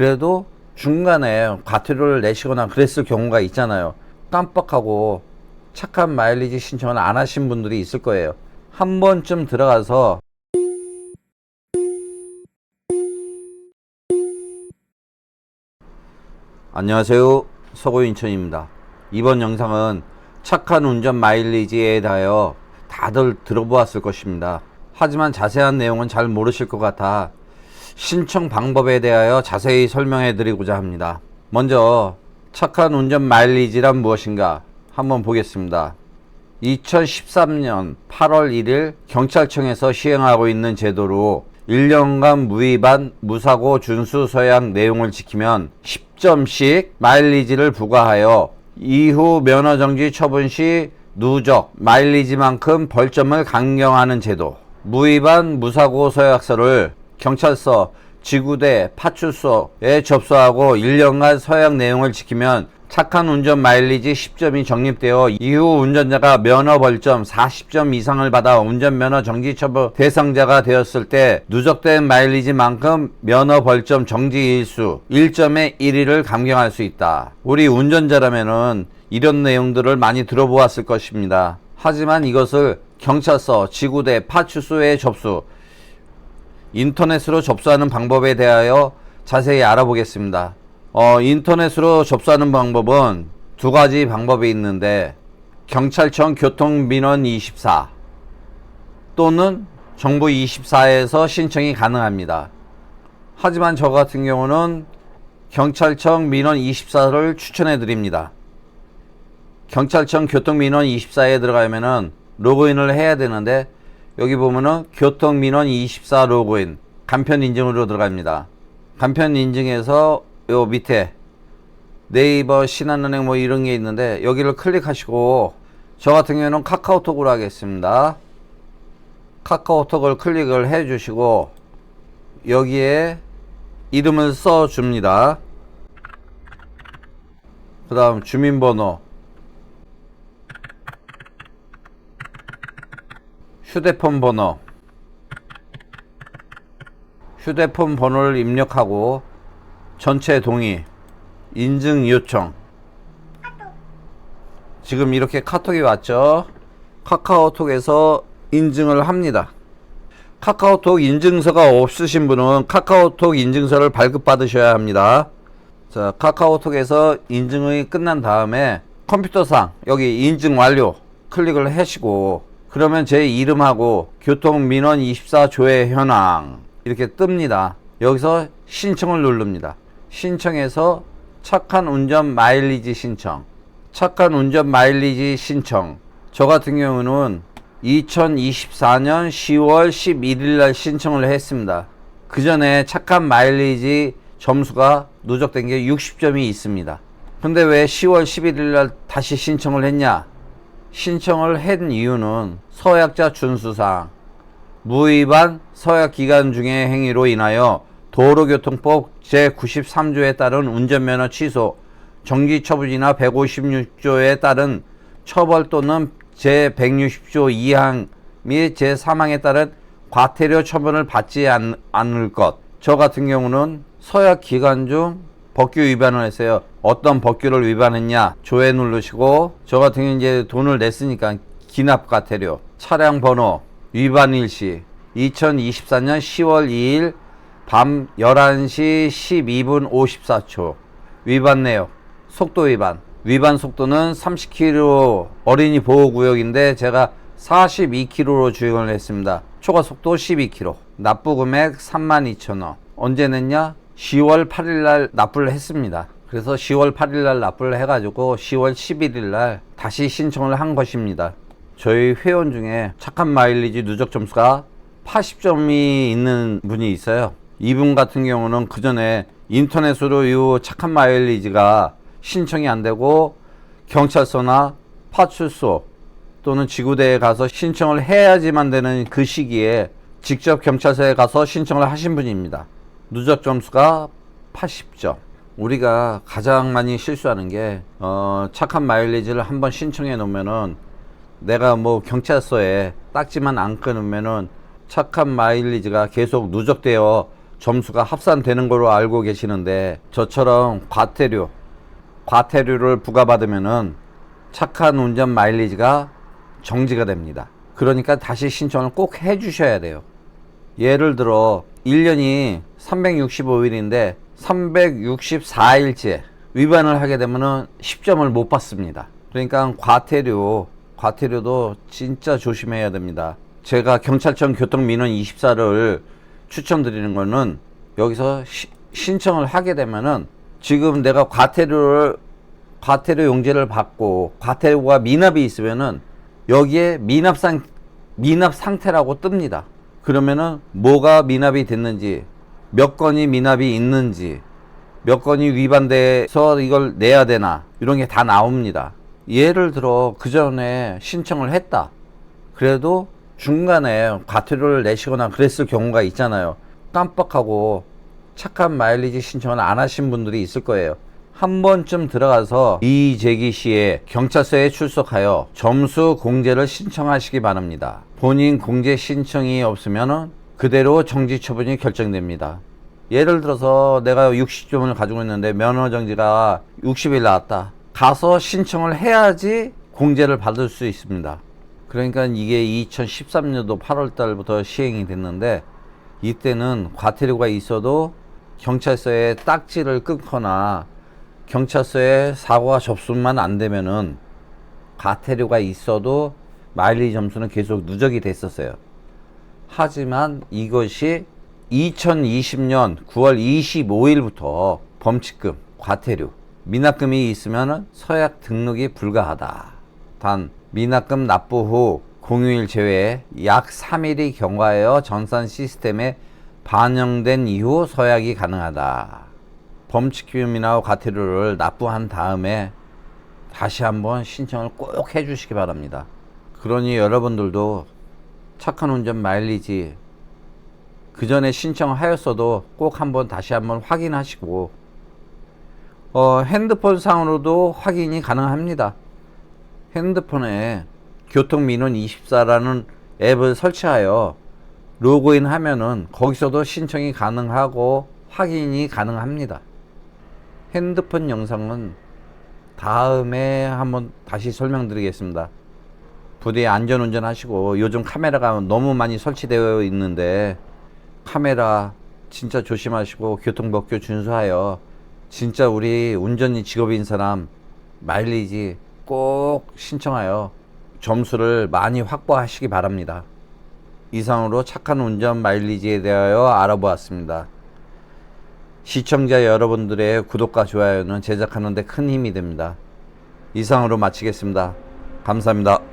그래도 중간에 과태료를 내시거나 그랬을 경우가 있잖아요. 깜빡하고 착한 마일리지 신청을 안 하신 분들이 있을 거예요. 한 번쯤 들어가서 안녕하세요, 서구인천입니다. 이번 영상은 착한 운전 마일리지에 대하여 다들 들어보았을 것입니다. 하지만 자세한 내용은 잘 모르실 것 같아 신청 방법에 대하여 자세히 설명해 드리고자 합니다. 먼저 착한 운전 마일리지란 무엇인가 한번 보겠습니다. 2013년 8월 1일 경찰청에서 시행하고 있는 제도로 1년간 무위반 무사고 준수 서약 내용을 지키면 10점씩 마일리지를 부과하여 이후 면허정지 처분 시 누적 마일리지만큼 벌점을 강경하는 제도. 무위반 무사고 서약서를 경찰서, 지구대, 파출소에 접수하고 1년간 서약 내용을 지키면 착한 운전 마일리지 10점이 적립되어 이후 운전자가 면허 벌점 40점 이상을 받아 운전면허 정지 처분 대상자가 되었을 때 누적된 마일리지만큼 면허 벌점 정지 일수 1점의 1위를 감경할 수 있다. 우리 운전자라면은 이런 내용들을 많이 들어보았을 것입니다. 하지만 이것을 경찰서, 지구대, 파출소에 접수, 인터넷으로 접수하는 방법에 대하여 자세히 알아보겠습니다. 인터넷으로 접수하는 방법은 두 가지 방법이 있는데 경찰청 교통민원24 또는 정부24에서 신청이 가능합니다. 하지만 저 같은 경우는 경찰청 민원24를 추천해 드립니다. 경찰청 교통민원24에 들어가면은 로그인을 해야 되는데 여기 보면은 교통민원24 로그인 간편 인증으로 들어갑니다. 간편 인증에서 요 밑에 네이버, 신한은행 뭐 이런 게 있는데 여기를 클릭하시고 저 같은 경우는 카카오톡으로 하겠습니다. 카카오톡을 클릭을 해 주시고 여기에 이름을 써 줍니다. 그 다음 주민번호, 휴대폰 번호, 휴대폰 번호를 입력하고 전체 동의, 인증 요청. 지금 이렇게 카톡이 왔죠. 카카오톡에서 인증을 합니다. 카카오톡 인증서가 없으신 분은 카카오톡 인증서를 발급받으셔야 합니다. 자, 카카오톡에서 인증이 끝난 다음에 컴퓨터상 여기 인증 완료 클릭을 하시고 그러면 제 이름하고 교통민원24 조회 현황 이렇게 뜹니다. 여기서 신청을 누릅니다. 신청해서 착한 운전 마일리지 신청. 착한 운전 마일리지 신청. 저 같은 경우는 2024년 10월 11일 날 신청을 했습니다. 그 전에 착한 마일리지 점수가 누적된 게 60점이 있습니다. 근데 왜 10월 11일 날 다시 신청을 했냐? 신청을 한 이유는 서약자 준수상, 무위반 서약 기간 중의 행위로 인하여 도로교통법 제93조에 따른 운전면허 취소, 정지 처분이나 156조에 따른 처벌 또는 제160조 2항 및 제3항에 따른 과태료 처분을 받지 않을 것. 저 같은 경우는 서약 기간 중 법규 위반을 했어요. 어떤 법규를 위반했냐? 조회 누르시고 저 같은 경우는 이제 돈을 냈으니까 기납 과태료, 차량 번호, 위반 일시 2024년 10월 2일 밤 11시 12분 54초 위반 내역, 속도 위반 속도는 30km 어린이 보호구역인데 제가 42km로 주행을 했습니다. 초과 속도 12km, 납부 금액 32,000원. 언제 냈냐? 10월 8일 날 납부를 했습니다. 그래서 10월 8일 날 납부를 해가지고 10월 11일 날 다시 신청을 한 것입니다. 저희 회원 중에 착한 마일리지 누적 점수가 80점이 있는 분이 있어요. 이분 같은 경우는 그 전에 인터넷으로 이 착한 마일리지가 신청이 안 되고 경찰서나 파출소 또는 지구대에 가서 신청을 해야지만 되는 그 시기에 직접 경찰서에 가서 신청을 하신 분입니다. 누적 점수가 80점. 우리가 가장 많이 실수하는 게 착한 마일리지를 한번 신청해 놓으면은 내가 뭐 경찰서에 딱지만 안 끊으면은 착한 마일리지가 계속 누적되어 점수가 합산되는 걸로 알고 계시는데, 저처럼 과태료를 부과받으면은 착한 운전 마일리지가 정지가 됩니다. 그러니까 다시 신청을 꼭 해 주셔야 돼요. 예를 들어 1년이 365일인데 364일째 위반을 하게 되면은 10점을 못 받습니다. 그러니까 과태료도 진짜 조심해야 됩니다. 제가 경찰청 교통민원 24를 추천드리는 거는, 여기서 신청을 하게 되면은 지금 내가 과태료 용제를 받고 과태료가 미납이 있으면은 여기에 미납 상태라고 뜹니다. 그러면은 뭐가 미납이 됐는지, 몇 건이 미납이 있는지, 몇 건이 위반돼서 이걸 내야 되나, 이런 게 다 나옵니다. 예를 들어 그 전에 신청을 했다. 그래도 중간에 과태료를 내시거나 그랬을 경우가 있잖아요. 깜빡하고 착한 마일리지 신청을 안 하신 분들이 있을 거예요. 한 번쯤 들어가서 이재기 시에 경찰서에 출석하여 점수 공제를 신청하시기 바랍니다. 본인 공제 신청이 없으면 그대로 정지 처분이 결정됩니다. 예를 들어서 내가 60점을 가지고 있는데 면허 정지가 60일 나왔다. 가서 신청을 해야지 공제를 받을 수 있습니다. 그러니까 이게 2013년도 8월 달부터 시행이 됐는데, 이때는 과태료가 있어도 경찰서에 딱지를 끊거나 경찰서에 사고가 접수만 안 되면은 과태료가 있어도 마일리지 점수는 계속 누적이 됐었어요. 하지만 이것이 2020년 9월 25일부터 범칙금, 과태료, 미납금이 있으면 서약 등록이 불가하다. 단 미납금 납부 후 공휴일 제외 약 3일이 경과하여 전산 시스템에 반영된 이후 서약이 가능하다. 범칙금이나 과태료를 납부한 다음에 다시 한번 신청을 꼭 해주시기 바랍니다. 그러니 여러분들도 착한 운전 마일리지 그 전에 신청하였어도 꼭 한번 다시 한번 확인하시고, 핸드폰 상으로도 확인이 가능합니다. 핸드폰에 교통민원 24라는 앱을 설치하여 로그인 하면은 거기서도 신청이 가능하고 확인이 가능합니다. 핸드폰 영상은 다음에 한번 다시 설명드리겠습니다. 부디 안전운전 하시고, 요즘 카메라가 너무 많이 설치되어 있는데 카메라 진짜 조심하시고 교통법규 준수하여 진짜 우리 운전이 직업인 사람 마일리지 꼭 신청하여 점수를 많이 확보하시기 바랍니다. 이상으로 착한 운전 마일리지에 대하여 알아보았습니다. 시청자 여러분들의 구독과 좋아요는 제작하는 데 큰 힘이 됩니다. 이상으로 마치겠습니다. 감사합니다.